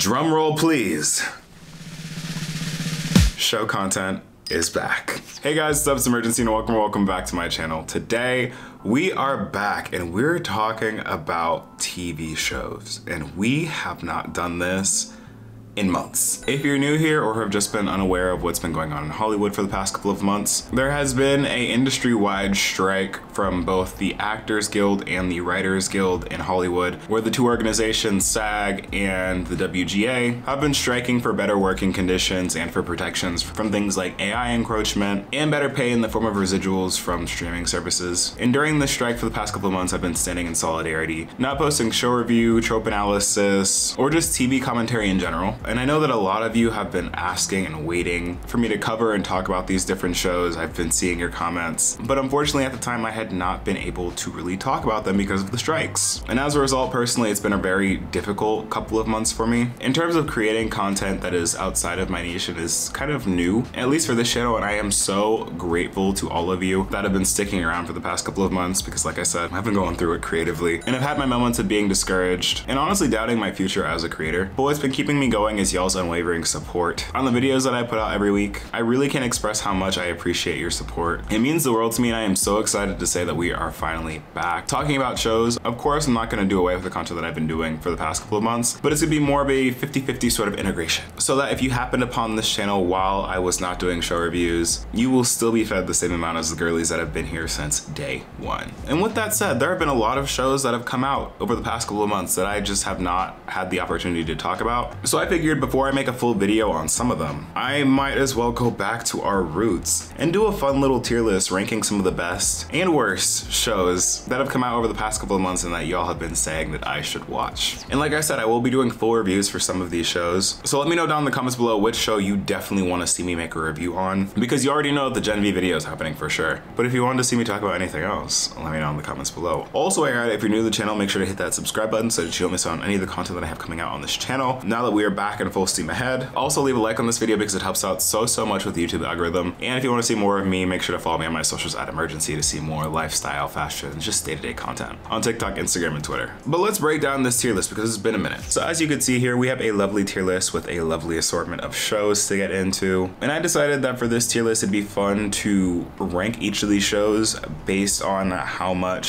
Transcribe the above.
Drum roll, please. Show content is back. Hey guys, it's Imurgency and welcome back to my channel. Today, we are back and we're talking about TV shows, and we have not done this in months. If you're new here or have just been unaware of what's been going on in Hollywood for the past couple of months, there has been an industry-wide strike from both the Actors Guild and the Writers Guild in Hollywood, where the two organizations, SAG and the WGA, have been striking for better working conditions and for protections from things like AI encroachment and better pay in the form of residuals from streaming services. And during the strike for the past couple of months, I've been standing in solidarity, not posting show review, trope analysis, or just TV commentary in general. And I know that a lot of you have been asking and waiting for me to cover and talk about these different shows. I've been seeing your comments, but unfortunately at the time I had not been able to really talk about them because of the strikes. And as a result, personally, it's been a very difficult couple of months for me. In terms of creating content that is outside of my niche, it is kind of new, at least for this channel, and I am so grateful to all of you that have been sticking around for the past couple of months because, like I said, I've been going through it creatively, and I've had my moments of being discouraged and honestly doubting my future as a creator. But what's been keeping me going is y'all's unwavering support on the videos that I put out every week. I really can't express how much I appreciate your support. It means the world to me, and I am so excited to say that we are finally back talking about shows. Of course, I'm not going to do away with the content that I've been doing for the past couple of months, but it's gonna be more of a 50-50 sort of integration, so that if you happened upon this channel while I was not doing show reviews, you will still be fed the same amount as the girlies that have been here since day one. And with that said, there have been a lot of shows that have come out over the past couple of months that I just have not had the opportunity to talk about. So I figured before I make a full video on some of them, I might as well go back to our roots and do a fun little tier list ranking some of the best and worst shows that have come out over the past couple of months and that y'all have been saying that I should watch. And like I said, I will be doing full reviews for some of these shows. So let me know down in the comments below which show you definitely want to see me make a review on, because you already know the Gen V video is happening for sure. But if you wanted to see me talk about anything else, let me know in the comments below. Also, if you're new to the channel, make sure to hit that subscribe button so that you don't miss out on any of the content that I have coming out on this channel now that we are back in full steam ahead. Also, leave a like on this video because it helps out so much with the YouTube algorithm. And if you want to see more of me, make sure to follow me on my socials at Imurgency to see more lifestyle, fashion, and just day-to-day content on TikTok, Instagram, and Twitter. But let's break down this tier list because it's been a minute. So as you can see here, we have a lovely tier list with a lovely assortment of shows to get into. And I decided that for this tier list, it'd be fun to rank each of these shows based on how much